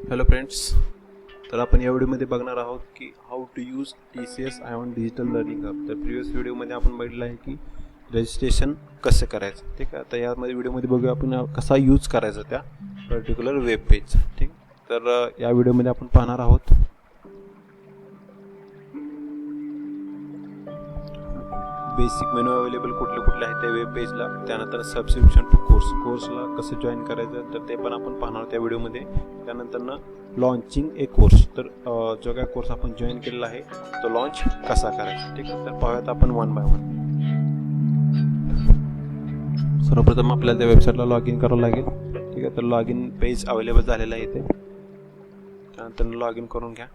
Hello friends, तर आपण या व्हिडिओमध्ये बघणार आहोत की how to use TCS ION digital learning hub. तर प्रिव्हियस व्हिडिओमध्ये आपण बघितलं आहे की रजिस्ट्रेशन कसं करायचं. ठीक आहे, तर यामध्ये व्हिडिओमध्ये बघूया आपण कसा यूज करायचा त्या पर्टिक्युलर वेब पेज. ठीक, तर या व्हिडिओमध्ये आपण पाहणार आहोत बेसिक मेनू अवेलेबल कुठले आहेत त्या वेब पेजला, त्यानंतर सबस्क्रिप्शन टू कोर्सला कसं जॉईन करायचं तर ते पण आपण पाहणार त्या व्हिडिओमध्ये. त्यानंतर लॉन्चिंग ए कोर्स, तर जो काय कोर्स आपण जॉईन केलेला आहे तो लॉन्च कसा करायचा. ठीक आहे, तर पाहूयात आपण वन बाय वन. सर्वप्रथम आपल्याला त्या वेबसाईटला लॉग इन करावं लागेल. ठीक आहे, तर लॉग इन पेज अवेलेबल झालेलं आहे इथे. त्यानंतर लॉग इन करून घ्या.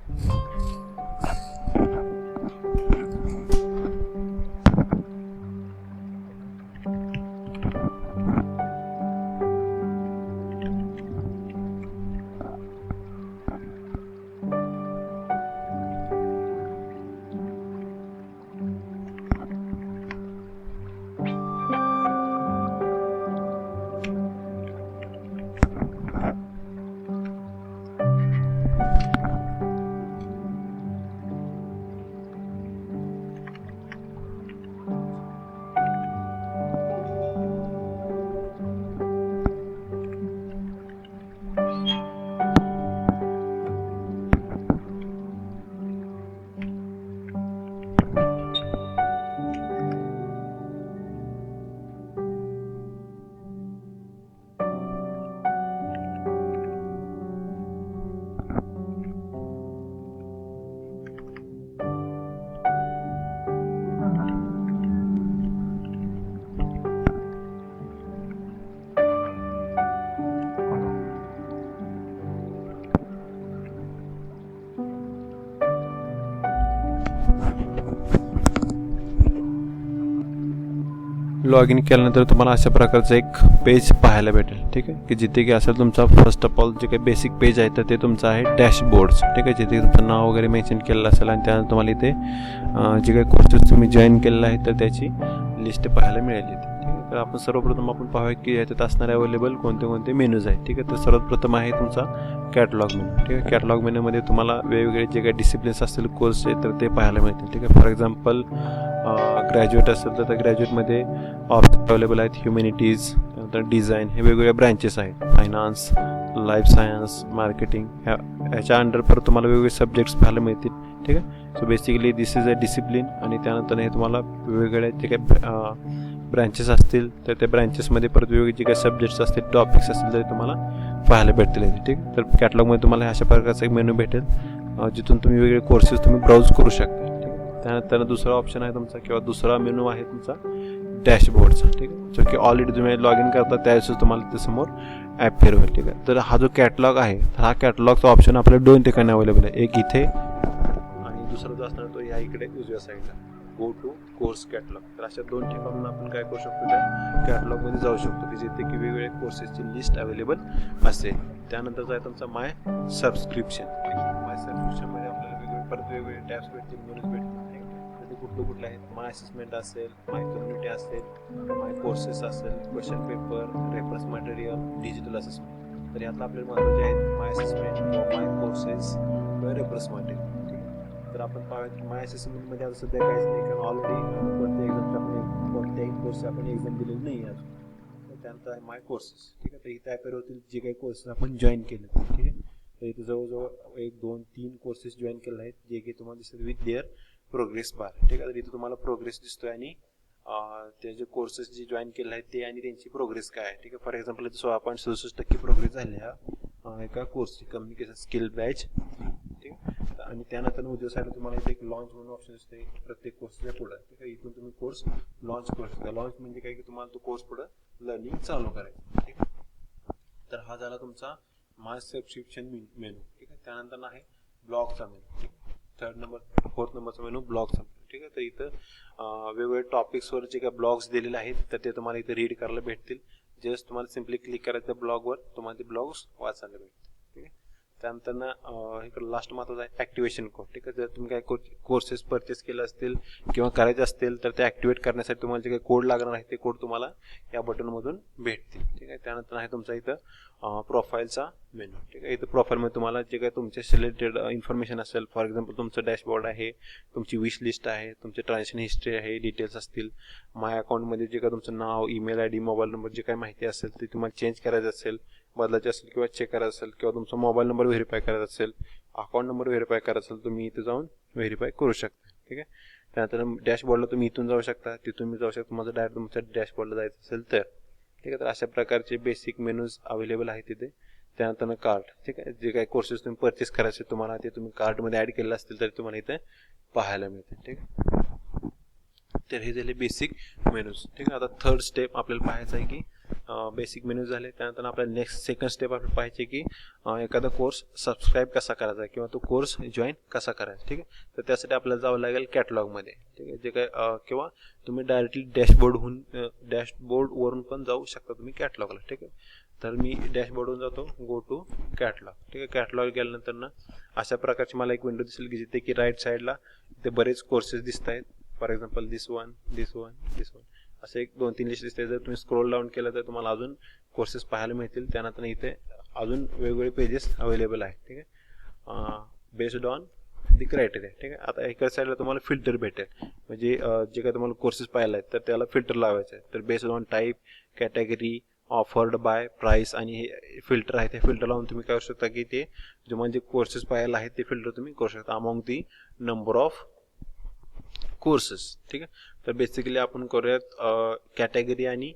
लॉग इन केल्यानंतर तुम्हाला अशा प्रकारचं एक पेज पाहायला भेटेल. ठीक आहे, की जिथे की असेल तुमचा फर्स्ट ऑफ ऑल जे काही बेसिक पेज आहे तर ते तुमचं आहे डॅशबोर्ड्स. ठीक आहे, जिथे तुमचं नाव वगैरे मेन्शन केलेलं असेल आणि त्यानंतर तुम्हाला इथे जे काही कोर्सेस तुम्ही जॉईन केलेलं आहे तर त्याची लिस्ट पाहायला मिळेल इथे. ठीक आहे, तर आपण सर्वप्रथम आपण पाहूया की याच्यात असणारे अवेलेबल कोणते कोणते मेनूज आहेत. ठीक आहे, तर सर्वप्रथम आहे तुमचा कॅटलॉग मेनू. ठीक आहे, कॅटलॉग मेनूमध्ये तुम्हाला वेगवेगळे जे काही डिसिप्लिन्स असतील कोर्सचे तर ते पाहायला मिळतील. ठीक आहे, फॉर एक्झाम्पल ग्रॅज्युएट असेल तर ग्रॅज्युएटमध्ये ऑप्शन अवेलेबल आहेत ह्युमॅनिटीज, त्यानंतर डिझाईन, हे वेगवेगळे ब्रँचेस आहेत. फायनान्स, लाईफ सायन्स, मार्केटिंग, ह्याच्या अंडर परत तुम्हाला वेगवेगळे सब्जेक्ट्स पाहायला मिळतील. ठीक आहे, so basically this is a discipline. आणि त्यानंतर हे तुम्हाला वेगवेगळे जे काही ब्रँचेस असतील तर त्या ब्रँचेसमध्ये परत वेगवेगळे जे काही सब्जेक्ट्स असतील, टॉपिक्स असतील तर तुम्हाला पाहायला भेटतील. ठीक, तर कॅटलॉगमध्ये तुम्हाला अशा प्रकारचा एक मेनू भेटेल जिथून तुम्ही वेगवेगळे कोर्सेस तुम्ही ब्राउज करू शकता. त्यानंतर दुसरा ऑप्शन आहे तुमचा किंवा दुसरा मेनू आहे तुमचा डॅशबोर्डचा. ठीक आहे, जो की ऑलरेडी तुम्ही लॉग इन करता त्यावेळेस तुम्हाला ते समोर ॲप फिरवेल. ठीक आहे, तर हा जो कॅटलॉग आहे तर हा कॅटलॉगचा ऑप्शन आपल्याला दोन ठिकाणी अवेलेबल आहे, एक इथे आणि दुसरा जो असणार तो या इकडे उजव्या साईडला गो टू कोर्स कॅटलॉग. तर अशा दोन ठिकाणून आपण काय करू शकतो, त्या कॅटलॉगमध्ये जाऊ शकतो की जिथे की वेगवेगळ्या कोर्सेसची लिस्ट अवेलेबल असेल. त्यानंतरचा आहे तुमचा माय सबस्क्रिप्शन. माय सबस्क्रिप्शनमध्ये आपल्याला वेगवेगळे टॅब्स भेटतील, मेनूज भेटतील. कुठले आहेत, माय असेसमेंट असेल, माय कम्युनिटी असेल, माय कोर्सेस असेल, question paper, reference material, digital assessment. तर यातलं आपल्याला महत्त्वाचे आहेत माय असेसमेंट किंवा माय कोर्सेस किंवा रेफरन्स मटेरियल. ठीक आहे, तर आपण पाहूया की माय असेसमेंटमध्ये आता सध्या काहीच नाही, कारण ऑलरेडी कोणत्याही कोर्स आपण एक्झाम दिलेली नाही आहे अजून. तर त्यानंतर आहे माय कोर्सेस. ठीक आहे, तर इथे ॲपवरतील जे काही कोर्सेस आपण जॉईन केले. ठीक आहे, तर इथे जवळजवळ 1, 2, 3 कोर्सेस जॉईन केले आहेत जे की तुम्हाला दिसत विथ देअर प्रोग्रेस बार. ठीक आहे, तर इथे तुम्हाला प्रोग्रेस दिसतोय आणि ते जे कोर्सेस जे जॉईन केले आहेत ते आणि त्यांची प्रोग्रेस काय आहे. ठीक आहे, फॉर एक्झाम्पल इथे 16.67% प्रोग्रेस झाली ह्या एका कोर्सची, कम्युनिकेशन स्किल बॅच. ठीक आहे, आणि त्यानंतर उद्या साईडला तुम्हाला इथे एक लॉन्च म्हणून ऑप्शन दिसते प्रत्येक कोर्सच्या पुढं. ठीक आहे, इथून तुम्ही कोर्स लॉन्च करू शकता. लॉन्च म्हणजे काय की तुम्हाला तो कोर्स पुढं लर्निंग चालू करायचं. ठीक आहे, तर हा झाला तुमचा माय सबस्क्रिप्शन मेनू. ठीक आहे, त्यानंतर आहे ब्लॉगचा मेनू. फोर्थ नंबरचा मेनू ब्लॉगचा. ठीक आहे, तर इथं वेगवेगळ्या टॉपिक्सवर जे काही ब्लॉग्स दिलेले आहेत तर ते तुम्हाला इथे रीड करायला भेटतील. जस्ट तुम्हाला सिम्पली क्लिक करायचं ब्लॉगवर, तुम्हाला ते ब्लॉग्स वाचायला भेटतील. ठीक आहे, त्यानंतर इकडे लास्ट महत्त्वाचं आहे ॲक्टिवेशन कोड. ठीक आहे, जर तुम्ही काही कोर्सेस परचेस केले असतील किंवा करायचे असतील तर ते ॲक्टिवेट करण्यासाठी तुम्हाला जे काही कोड लागणार आहे ते कोड तुम्हाला या बटनमधून भेटतील. ठीक आहे, त्यानंतर आहे तुमचा इथं प्रोफाईलचा मेनू. ठीक आहे, इथं प्रोफाईलमध्ये तुम्हाला जे काही तुमचे सिलेक्टेड इन्फॉर्मेशन असेल, फॉर एक्झाम्पल तुमचं डॅशबोर्ड आहे, तुमची विश लिस्ट आहे, तुमचे ट्रान्झॅक्शन हिस्ट्री आहे, डिटेल्स असतील, माय अकाउंटमध्ये जे काही तुमचं नाव, email ID, mobile number जे काही माहिती असेल ते तुम्हाला चेंज करायचं असेल, बदलायचे असेल किंवा चेक करायचं असेल किंवा तुमचा मोबाईल नंबर व्हेरीफाय करायचा असेल, अकाउंट नंबर व्हेरीफाय करायचा असेल, तुम्ही इथे जाऊन व्हेरीफाय करू शकता. ठीक आहे, त्यानंतर डॅशबोर्डला तुम्ही इथून जाऊ शकता, तिथून मी जाऊ शकता, तुम्हाला डायरेक्ट तुमच्या डॅशबोर्डला जायचं असेल तर. ठीक आहे, तर अशा प्रकारचे बेसिक मेनूज अवेलेबल आहेत तिथे. त्यानंतर कार्ट. ठीक आहे, जे काही कोर्सेस तुम्ही परचेस करायचे तुम्हाला ते तुम्ही कार्टमध्ये ॲड केले असतील तर तुम्हाला इथे पाहायला मिळते. ठीक आहे, तर हे झाले बेसिक मेनूज. ठीक आहे, आता थर्ड स्टेप आपल्याला पाहायचं आहे की बेसिक मेनूज झाले. त्यानंतर आपल्याला नेक्स्ट सेकंड स्टेप आपल्याला पाहिजे की एखादा कोर्स सबस्क्राईब कसा करायचा किंवा तो कोर्स जॉईन कसा करायचा. ठीक आहे, तर त्यासाठी आपल्याला जावं लागेल कॅटलॉगमध्ये. ठीक आहे, जे काय किंवा तुम्ही डायरेक्टली डॅशबोर्डवरून पण जाऊ शकता तुम्ही कॅटलॉगला. ठीक आहे, तर मी डॅशबोर्डवरून जातो, गो टू कॅटलॉग. ठीक आहे, कॅटलॉग गेल्यानंतर ना अशा प्रकारची मला एक विंडो दिसेल की जिथे की राईट साईडला ते बरेच कोर्सेस दिसत आहेत. फॉर एक्झाम्पल दिस वन, असे एक 2-3 लिस्ट दिसते. जर तुम्ही स्क्रोल डाऊन केलं तर तुम्हाला अजून कोर्सेस पाहायला मिळतील. त्यानंतर इथे अजून वेगवेगळे पेजेस अवेलेबल आहेत. ठीक आहे, बेस्ड ऑन दी क्रायटेरिया. ठीक आहे, आता एका साईडला तुम्हाला फिल्टर भेटेल, म्हणजे जे काही तुम्हाला कोर्सेस पाहायला आहेत तर त्याला फिल्टर लावायचं आहे. तर based on type, category, offered by, price आणि हे फिल्टर आहे. ते फिल्टर लावून तुम्ही काय करू शकता की ते जे म्हणजे कोर्सेस पाहायला आहेत ते फिल्टर तुम्ही करू शकता among the number of courses. ठीक आहे, तर बेसिकली आपण करूयात कॅटेगरी आणि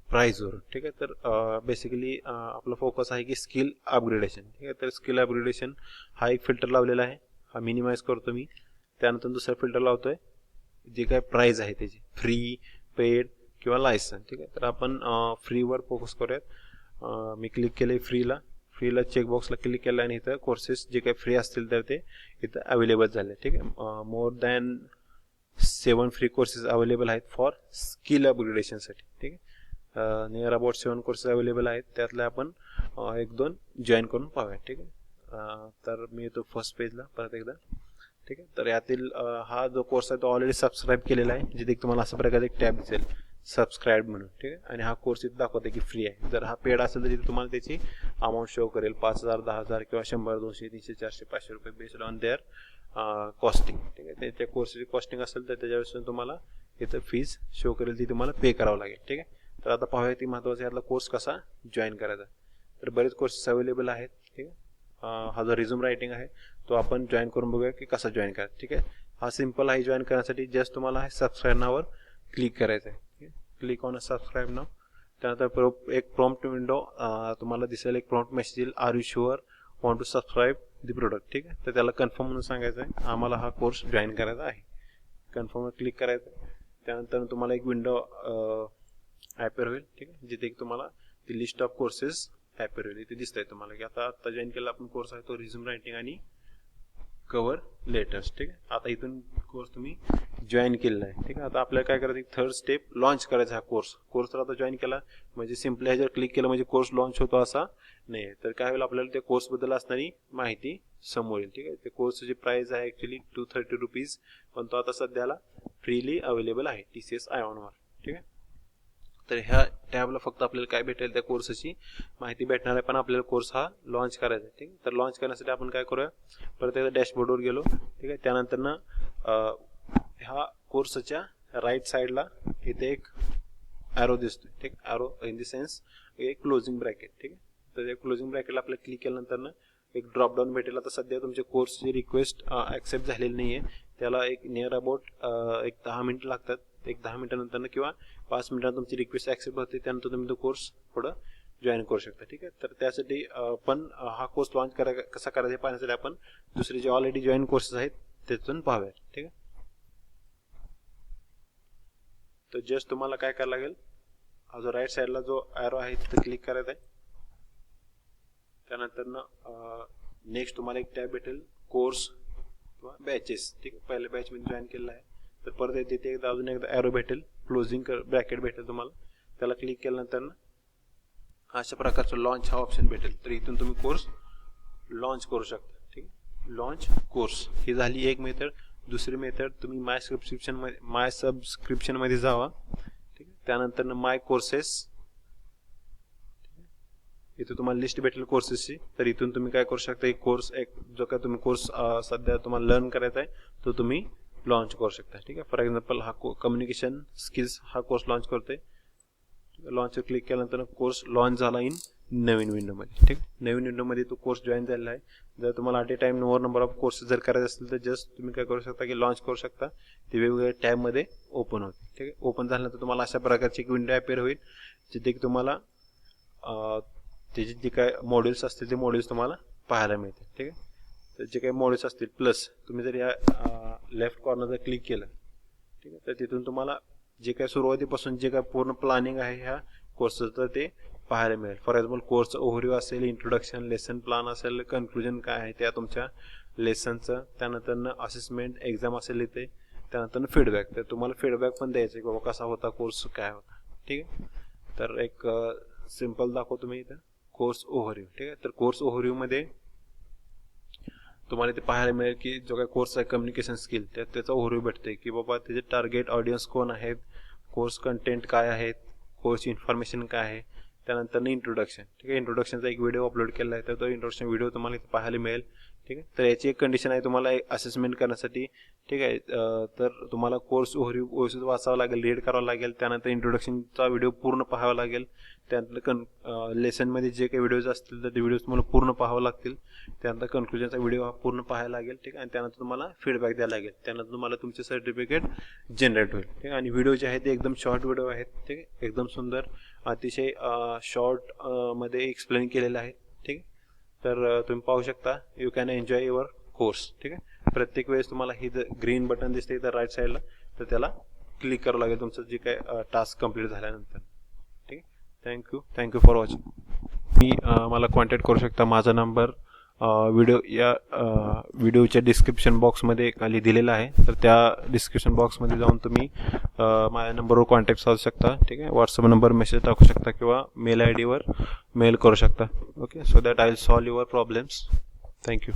प्राईजवर. ठीक आहे, तर बेसिकली आपला फोकस आहे की स्किल अपग्रेडेशन. ठीक आहे, तर स्किल अपग्रेडेशन हा एक फिल्टर लावलेला आहे, हा मिनिमाइज करतो मी. त्यानंतर दुसरा फिल्टर लावतोय जे काय प्राईज आहे त्याची, फ्री, पेड किंवा लायसन. ठीक आहे, तर आपण फ्रीवर फोकस करूयात. मी क्लिक केले फ्रीला चेकबॉक्सला क्लिक केलं आणि इथं कोर्सेस जे काही फ्री असतील तर ते इथं अवेलेबल झाले. ठीक आहे, more than 7 free courses available आहेत फॉर स्किल अपग्रेडेशनसाठी. ठीक आहे, नियर अबाउट 7 कोर्सेस अवेलेबल आहेत, त्यातले आपण 1-2 जॉईन करून पाहूया. ठीक आहे, तर मी येतो फर्स्ट पेजला परत एकदा. ठीक आहे, तर यातील हा जो कोर्स आहे तो ऑलरेडी सबस्क्राईब केलेला आहे, जिथे तुम्हाला अशा प्रकारे एक टॅब दिसेल सबस्क्राईब म्हणून. ठीक आहे, आणि हा कोर्स इथे दाखवते की फ्री आहे. जर हा पेड असेल तर तिथे तुम्हाला त्याची अमाऊंट शो करेल, 5,000, 10,000 किंवा 100, 200, 300, 400, 500 रुपये बेस्ड ऑन देअर कॉस्टिंग. ठीक आहे, त्या कोर्सची कॉस्टिंग असेल तर त्याच्यापासून तुम्हाला इथं फीज शो करेल, ती तुम्हाला पे करावं लागेल. ठीक आहे, तर आता पाहूया ती महत्त्वाचा यातला कोर्स कसा जॉईन करायचा. तर बरेच कोर्सेस अवेलेबल आहेत. ठीक आहे, हा जो रिझ्यूम रायटिंग आहे तो आपण जॉईन करून बघूया की कसा जॉईन करायचा. ठीक आहे, हा सिम्पल आहे जॉईन करण्यासाठी. जस्ट तुम्हाला हे सबस्क्राईब नावावर क्लिक करायचं आहे. ठीक आहे, क्लिक ऑन सबस्क्राईब नाव. त्यानंतर एक प्रॉम्प्ट विंडो तुम्हाला दिसेल, एक प्रॉम्प्ट मेसेज येईल, are you sure want to subscribe the product. ठीक आहे, तर त्याला कन्फर्म म्हणून सांगायचं आहे आम्हाला हा कोर्स जॉईन करायचा आहे. कन्फर्मवर क्लिक करायचं आहे. त्यानंतर तुम्हाला एक विंडो ॲपेअर होईल. ठीक आहे, जिथे तुम्हाला ती लिस्ट ऑफ कोर्सेस ॲपेअर होईल. इथे दिसत आहे तुम्हाला की आता जॉईन केलेला आपण कोर्स आहे तो रिझ्यूम रायटिंग आणि कव्हर लेटर्स. ठीक आहे, आता इथून कोर्स तुम्ही जॉईन केलेला आहे. ठीक आहे, आता आपल्याला काय करायचं, थर्ड स्टेप लॉन्च करायचा हा कोर्स तर आता जॉईन केला म्हणजे सिम्पली ह्याच्यावर क्लिक केलं म्हणजे कोर्स लॉन्च होतो असा नाही. तर काय होईल, आपल्याला त्या कोर्सबद्दल असणारी माहिती समोर येईल. ठीक आहे, त्या कोर्सची प्राइस आहे ॲक्च्युली 230 रुपीज, पण तो आता सध्याला फ्रीली अवेलेबल आहे TCS IONवर. ठीक आहे, तर ह्या टॅबला फक्त आपल्याला काय भेटेल, त्या कोर्सची माहिती भेटणार आहे, पण आपल्याला कोर्स हा लॉन्च करायचा आहे. ठीक आहे, तर लॉन्च करण्यासाठी आपण काय करूया, परत एकदा डॅशबोर्डवर गेलो. ठीक आहे, त्यानंतर ना ह्या कोर्सच्या राईट साईडला इथे एक ॲरो दिसतोय. ठीक, ॲरो इन द सेन्स एक क्लोजिंग ब्रॅकेट. ठीक आहे, तर या क्लोजिंग ब्रॅकेटला आपल्याला क्लिक केल्यानंतर ना एक ड्रॉपडाऊन भेटेल. आता सध्या तुमच्या कोर्सची रिक्वेस्ट ॲक्सेप्ट झालेली नाही आहे, त्याला एक नियर अबाउट एक 10 मिनिटं लागतात. एक 10 मिनिटानंतर किंवा 5 मिनिटांत तुमची रिक्वेस्ट ॲक्सेप्ट होते, त्यानंतर तुम्ही तो कोर्स पुढं जॉईन करू शकता. ठीक आहे, तर त्यासाठी पण हा कोर्स लॉन्च कसा करायचा हे पाहण्यासाठी आपण दुसरे जे ऑलरेडी जॉईन कोर्सेस आहेत त्यातून पाहूया. ठीक आहे, तर जस्ट तुम्हाला काय करायला लागेल, हा जो राईट साईडला जो ॲरो आहे तिथे क्लिक करायचा आहे. त्यानंतर ना नेक्स्ट तुम्हाला एक टॅब भेटेल कोर्स किंवा बॅचेस. ठीक आहे, पहिल्या बॅचमध्ये जॉईन केलेला आहे तर परत तिथे एकदा अजून एकदा ॲरो भेटेल, क्लोजिंग ब्रॅकेट भेटेल तुम्हाला. त्याला क्लिक केल्यानंतर ना अशा प्रकारचं लॉन्च हा ऑप्शन भेटेल. तर इथून तुम्ही कोर्स लॉन्च करू शकता. ठीक आहे, लॉन्च कोर्स ही झाली एक मेथड. दुसरी मेथड, तुम्ही माय सबस्क्रिप्शनमध्ये जावा. ठीक आहे, त्यानंतर माय कोर्सेस, इथे तुम्हाला लिस्ट भेटेल कोर्सेसची. तर इथून तुम्ही काय करू शकता, एक कोर्स, एक जो काय तुम्ही कोर्स सध्या तुम्हाला लर्न करायचा आहे तो तुम्ही लॉन्च करू शकता. ठीक आहे, फॉर एक्झाम्पल हा कम्युनिकेशन स्किल्स हा कोर्स लॉन्च करतोय. लॉन्चवर क्लिक केल्यानंतर कोर्स लॉन्च झाला इन नवीन विंडोमध्ये. ठीक, नवीन विंडोमध्ये तो कोर्स जॉईन झालेला आहे. जर तुम्हाला at a time more number of courses जर करायचे असतील तर जस्ट तुम्ही काय करू शकता की लॉन्च करू शकता. ते वेगवेगळ्या टॅबमध्ये ओपन होते. ठीक आहे, ओपन झाल्यानंतर तुम्हाला अशा प्रकारची एक विंडो अपेअर होईल जिथे की तुम्हाला त्याचे जे काय मॉड्यूल्स असतील ते मॉड्यूल्स तुम्हाला पाहायला मिळतील. ठीक आहे, तर जे काही मॉड्यूल्स असतील प्लस तुम्ही जर या लेफ्ट कॉर्नर जर क्लिक केलं, ठीक आहे, तर तिथून तुम्हाला जे काय सुरुवातीपासून जे काय पूर्ण प्लॅनिंग आहे ह्या कोर्सचं तर ते पाहायला मिळेल. फॉर एक्झाम्पल कोर्सचं ओव्हरव्ह्यू असेल, इंट्रोडक्शन, लेसन प्लॅन असेल, कन्क्लुजन काय आहे त्या तुमच्या लेसनचं, त्यानंतर असेसमेंट एक्झाम असेल इथे, त्यानंतर फीडबॅक. तर तुम्हाला फीडबॅक पण द्यायचं की बाबा कसा होता कोर्स, काय होता. ठीक आहे, तर एक सिम्पल दाखवतो मी इथं कोर्स ओव्हरव्ह्यू. ठीक आहे, तर कोर्स ओव्हरव्ह्यूमध्ये तुम्हाला इथे पाहायला मिळेल की जो काही कोर्स आहे कम्युनिकेशन स्किल त्याचा ओव्हरव्ह्यू भेटते की बाबा त्याचे टार्गेट ऑडियन्स कोण आहेत, कोर्स कंटेंट काय आहेत, कोर्स इन्फॉर्मेशन काय आहे, त्यानंतर इंट्रोडक्शन. ठीक आहे, इंट्रोडक्शनचा एक व्हिडिओ अपलोड केला आहे तर तो इंट्रोडक्शन व्हिडिओ तुम्हाला इथे पाहायला मिळेल. ठीक आहे, तर याची एक कंडिशन आहे तुम्हाला असेसमेंट करण्यासाठी. ठीक आहे, तर तुम्हाला कोर्स ओव्हरव्ह्यू व्यवस्थित वाचावं लागेल, रीड करावं लागेल, त्यानंतर इंट्रोडक्शनचा व्हिडिओ पूर्ण पाहावा लागेल, त्यानंतर लेसनमध्ये जे काही व्हिडिओज असतील तर ते व्हिडिओज तुम्हाला पूर्ण पाहावं लागतील, त्यानंतर कन्क्लुजनचा व्हिडिओ हा पूर्ण पाहायला लागेल. ठीक आहे, आणि त्यानंतर तुम्हाला फीडबॅक द्यायला लागेल, त्यानंतर तुम्हाला तुमचे सर्टिफिकेट जनरेट होईल. ठीक आहे, आणि व्हिडिओ जे आहेत ते एकदम शॉर्ट व्हिडिओ आहेत. ठीक आहे, एकदम सुंदर, अतिशय शॉर्ट मध्ये एक्सप्लेन केलेलं आहे. ठीक आहे, तर तुम्ही पाहू शकता, you can enjoy your course. ठीक आहे, प्रत्येक वेळेस तुम्हाला ही ग्रीन बटन दिसते तर राईट साईडला, तर त्याला क्लिक करावं लागेल तुमचं जे काय टास्क कंप्लीट झाल्यानंतर. ठीक आहे, थँक्यू फॉर वॉचिंग. मी मला कॉन्टॅक्ट करू शकता. माझा नंबर व्हिडिओच्या डिस्क्रिप्शन बॉक्समध्ये खाली दिलेला आहे, तर त्या डिस्क्रिप्शन बॉक्समध्ये जाऊन तुम्ही माझ्या नंबरवर कॉन्टॅक्ट साधू शकता. ठीक आहे, व्हॉट्सअप नंबर मेसेज टाकू शकता किंवा मेल ID वर मेल करू शकता. Okay, so that I will solve your problems. Thank you.